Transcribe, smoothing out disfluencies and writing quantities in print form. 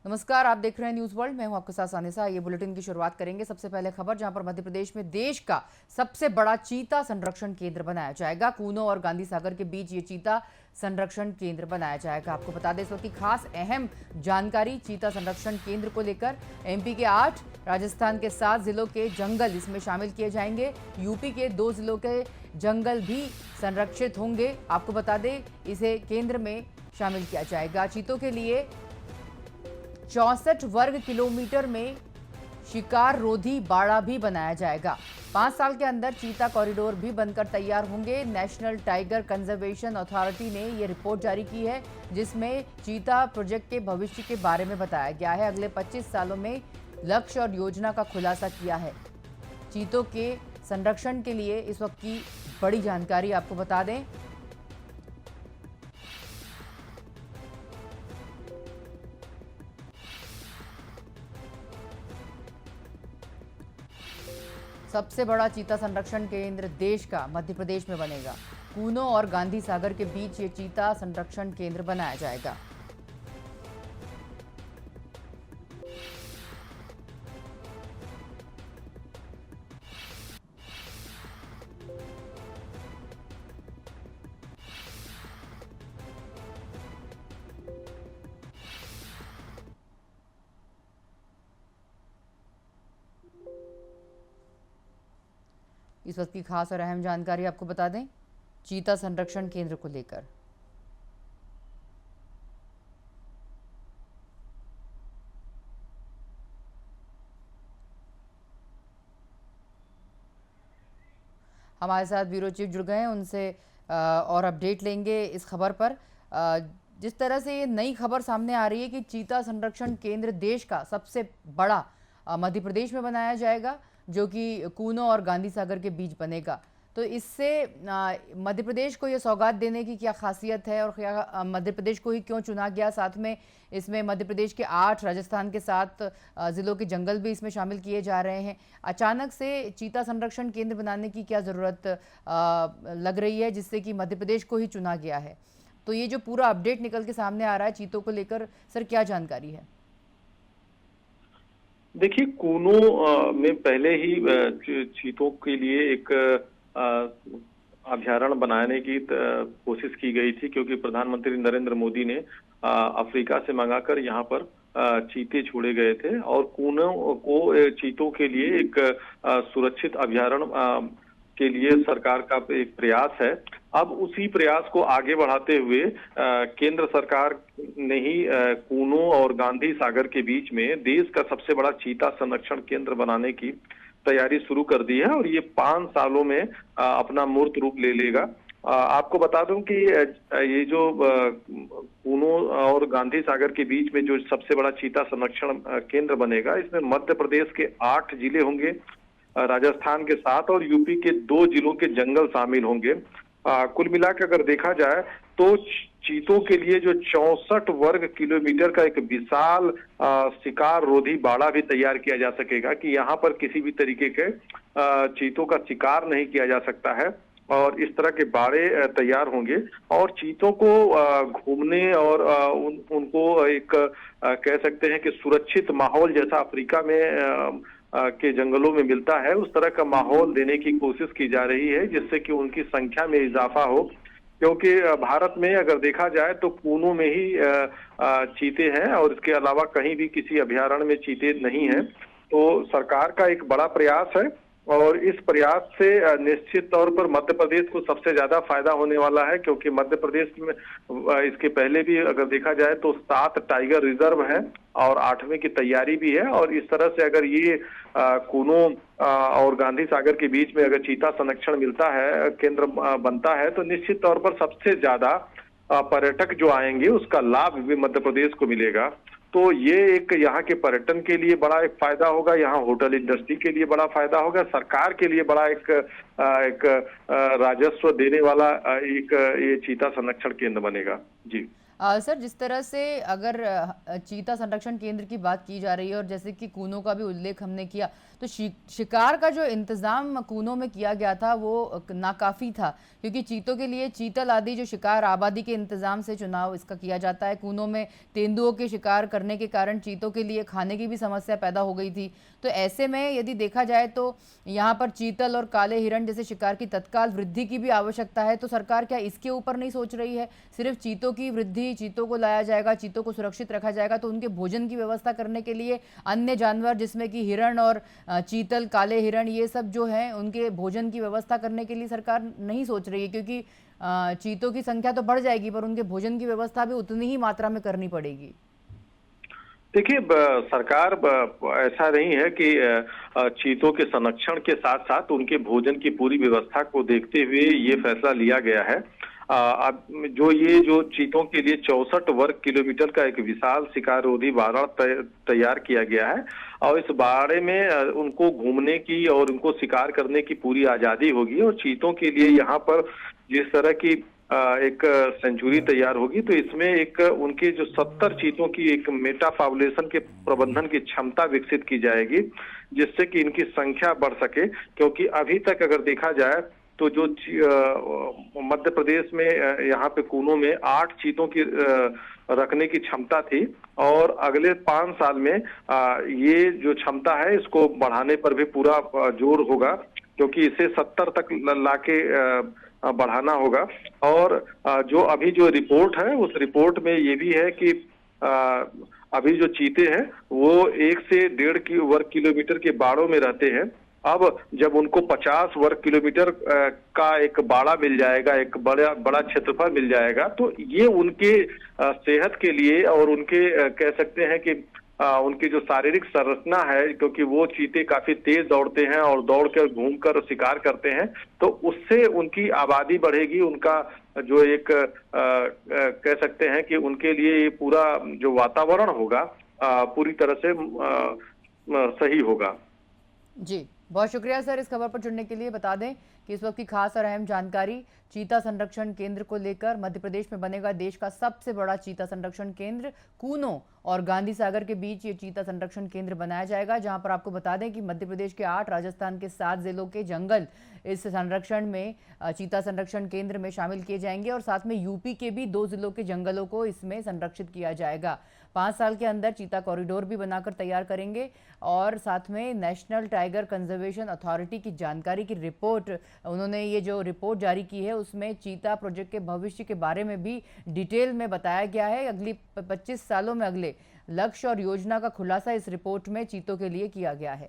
नमस्कार, आप देख रहे हैं न्यूज वर्ल्ड। मैं हूं आपके साथ सानिसा। ये बुलेटिन की शुरुआत करेंगे सबसे पहले खबर, जहां पर मध्य प्रदेश में देश का सबसे बड़ा चीता संरक्षण केंद्र बनाया जाएगा। कूनो और गांधी सागर के बीच ये चीता संरक्षण केंद्र बनाया जाएगा। आपको बता दें इस वक्त की खास अहम जानकारी चीता संरक्षण केंद्र को लेकर। एमपी के 8, राजस्थान के 7 जिलों के जंगल इसमें शामिल किए जाएंगे। यूपी के 2 जिलों के जंगल भी संरक्षित होंगे। आपको बता दें इसे केंद्र में शामिल किया जाएगा। चीतों के लिए 64 वर्ग किलोमीटर में शिकार रोधी बाड़ा भी बनाया जाएगा। 5 साल के अंदर चीता कॉरिडोर भी बनकर तैयार होंगे। नेशनल टाइगर कंजर्वेशन अथॉरिटी ने यह रिपोर्ट जारी की है, जिसमें चीता प्रोजेक्ट के भविष्य के बारे में बताया गया है। अगले 25 सालों में लक्ष्य और योजना का खुलासा किया है। चीतों के संरक्षण के लिए इस वक्त की बड़ी जानकारी आपको बता दें। सबसे बड़ा चीता संरक्षण केंद्र देश का मध्य प्रदेश में बनेगा। कूनो और गांधी सागर के बीच ये चीता संरक्षण केंद्र बनाया जाएगा। इस वक्त की खास और अहम जानकारी आपको बता दें चीता संरक्षण केंद्र को लेकर। हमारे साथ ब्यूरो चीफ जुड़ गए हैं, उनसे और अपडेट लेंगे इस खबर पर। जिस तरह से ये नई खबर सामने आ रही है कि चीता संरक्षण केंद्र देश का सबसे बड़ा मध्य प्रदेश में बनाया जाएगा, जो कि कूनो और गांधी सागर के बीच बनेगा, तो इससे मध्य प्रदेश को ये सौगात देने की क्या खासियत है और क्या मध्य प्रदेश को ही क्यों चुना गया? साथ में इसमें मध्य प्रदेश के 8, राजस्थान के 7 जिलों के जंगल भी इसमें शामिल किए जा रहे हैं। अचानक से चीता संरक्षण केंद्र बनाने की क्या ज़रूरत लग रही है, जिससे कि मध्य प्रदेश को ही चुना गया है? तो ये जो पूरा अपडेट निकल के सामने आ रहा है चीतों को लेकर, सर क्या जानकारी है? देखिए, कूनो में पहले ही चीतों के लिए एक अभयारण्य बनाने की कोशिश की गई थी, क्योंकि प्रधानमंत्री नरेंद्र मोदी ने अफ्रीका से मंगाकर यहाँ पर चीते छोड़े गए थे और कूनो को चीतों के लिए एक सुरक्षित अभयारण्य के लिए सरकार का एक प्रयास है। अब उसी प्रयास को आगे बढ़ाते हुए केंद्र सरकार ने ही कूनो और गांधी सागर के बीच में देश का सबसे बड़ा चीता संरक्षण केंद्र बनाने की तैयारी शुरू कर दी है और ये 5 सालों में अपना मूर्त रूप ले लेगा। आपको बता दूं कि ये जो कूनो और गांधी सागर के बीच में जो सबसे बड़ा चीता संरक्षण केंद्र बनेगा, इसमें मध्य प्रदेश के 8 जिले होंगे, राजस्थान के 7 और यूपी के 2 जिलों के जंगल शामिल होंगे। कुल मिलाकर अगर देखा जाए तो चीतों के लिए जो 64 वर्ग किलोमीटर का एक विशाल शिकार रोधी बाड़ा भी तैयार किया जा सकेगा कि यहाँ पर किसी भी तरीके के चीतों का शिकार नहीं किया जा सकता है और इस तरह के बाड़े तैयार होंगे और चीतों को घूमने और उनको एक कह सकते हैं कि सुरक्षित माहौल जैसा अफ्रीका में के जंगलों में मिलता है, उस तरह का माहौल देने की कोशिश की जा रही है, जिससे कि उनकी संख्या में इजाफा हो। क्योंकि भारत में अगर देखा जाए तो कूनो में ही चीते हैं और इसके अलावा कहीं भी किसी अभयारण्य में चीते नहीं हैं। तो सरकार का एक बड़ा प्रयास है और इस प्रयास से निश्चित तौर पर मध्य प्रदेश को सबसे ज्यादा फायदा होने वाला है, क्योंकि मध्य प्रदेश में इसके पहले भी अगर देखा जाए तो 7 टाइगर रिजर्व हैं और 8वें की तैयारी भी है और इस तरह से अगर ये कूनो और गांधी सागर के बीच में अगर चीता संरक्षण मिलता है, केंद्र बनता है, तो निश्चित तौर पर सबसे ज्यादा पर्यटक जो आएंगे उसका लाभ भी मध्य प्रदेश को मिलेगा। तो ये एक यहाँ के पर्यटन के लिए बड़ा एक फायदा होगा, यहाँ होटल इंडस्ट्री के लिए बड़ा फायदा होगा, सरकार के लिए बड़ा एक राजस्व देने वाला एक ये चीता संरक्षण केंद्र बनेगा। जी सर, जिस तरह से अगर चीता संरक्षण केंद्र की बात की जा रही है और जैसे कि कूनों का भी उल्लेख हमने किया, तो शिकार का जो इंतजाम कूनों में किया गया था वो नाकाफी था, क्योंकि चीतों के लिए चीतल आदि जो शिकार आबादी के इंतजाम से चुनाव इसका किया जाता है। कूनों में तेंदुओं के शिकार करने के कारण चीतों के लिए खाने की भी समस्या पैदा हो गई थी। तो ऐसे में यदि देखा जाए तो यहाँ पर चीतल और काले हिरण जैसे शिकार की तत्काल वृद्धि की भी आवश्यकता है, तो सरकार क्या इसके ऊपर नहीं सोच रही है? सिर्फ चीतों की वृद्धि, चीतों को लाया जाएगा, चीतों को सुरक्षित रखा जाएगा, तो उनके भोजन की व्यवस्था करने के लिए अन्य जानवर जिसमें कि हिरण और चीतल, काले हिरण, ये सब जो हैं उनके भोजन की व्यवस्था करने के लिए सरकार नहीं सोच रही है, क्योंकि चीतों की संख्या तो बढ़ जाएगी पर उनके भोजन की व्यवस्था भी उतनी ही मात्रा में करनी पड़ेगी। देखिए, सरकार ऐसा नहीं है कि चीतों के संरक्षण के साथ साथ उनके भोजन की पूरी व्यवस्था को देखते हुए ये फैसला लिया गया है। अब जो चीतों के लिए 64 वर्ग किलोमीटर का एक विशाल शिकारोधी बाड़ा तैयार किया गया है और इस बाड़े में उनको घूमने की और उनको शिकार करने की पूरी आजादी होगी। और चीतों के लिए यहाँ पर जिस तरह की एक सेंचुरी तैयार होगी, तो इसमें एक उनके जो 70 चीतों की एक मेटा पॉपुलेशन के प्रबंधन की क्षमता विकसित की जाएगी, जिससे कि इनकी संख्या बढ़ सके। क्योंकि अभी तक अगर देखा जाए तो जो मध्य प्रदेश में यहाँ पे कूनों में 8 चीतों की रखने की क्षमता थी और अगले 5 साल में ये जो क्षमता है इसको बढ़ाने पर भी पूरा जोर होगा, क्योंकि इसे 70 तक लाके बढ़ाना होगा। और जो अभी जो रिपोर्ट है उस रिपोर्ट में ये भी है कि अभी जो चीते हैं वो 1 से 1.5 वर्ग किलोमीटर के बाड़ों में रहते हैं। अब जब उनको 50 वर्ग किलोमीटर का एक बाड़ा मिल जाएगा, एक बड़ा क्षेत्रफल मिल जाएगा, तो ये उनके सेहत के लिए और उनके कह सकते हैं कि उनकी जो शारीरिक संरचना है, क्योंकि वो चीते काफी तेज दौड़ते हैं और दौड़कर घूमकर शिकार करते हैं, तो उससे उनकी आबादी बढ़ेगी। उनका जो एक कह सकते हैं कि उनके लिए ये पूरा जो वातावरण होगा पूरी तरह से सही होगा। जी, बहुत शुक्रिया सर इस खबर पर जुड़ने के लिए। बता दें कि इस वक्त की खास और अहम जानकारी चीता संरक्षण केंद्र को लेकर। मध्य प्रदेश में बनेगा देश का सबसे बड़ा चीता संरक्षण केंद्र। कूनों और गांधी सागर के बीच ये चीता संरक्षण केंद्र बनाया जाएगा, जहां पर आपको बता दें कि मध्य प्रदेश के 8, राजस्थान के 7 जिलों के जंगल इस संरक्षण में, चीता संरक्षण केंद्र में शामिल किए जाएंगे और साथ में यूपी के भी 2 जिलों के जंगलों को इसमें संरक्षित किया जाएगा। 5 साल के अंदर चीता कॉरिडोर भी बनाकर तैयार करेंगे और साथ में नेशनल टाइगर कंजर्वेशन अथॉरिटी की जानकारी की रिपोर्ट, उन्होंने ये जो रिपोर्ट जारी की है उसमें चीता प्रोजेक्ट के भविष्य के बारे में भी डिटेल में बताया गया है। अगली 25 सालों में अगले लक्ष्य और योजना का खुलासा इस रिपोर्ट में चीतों के लिए किया गया है।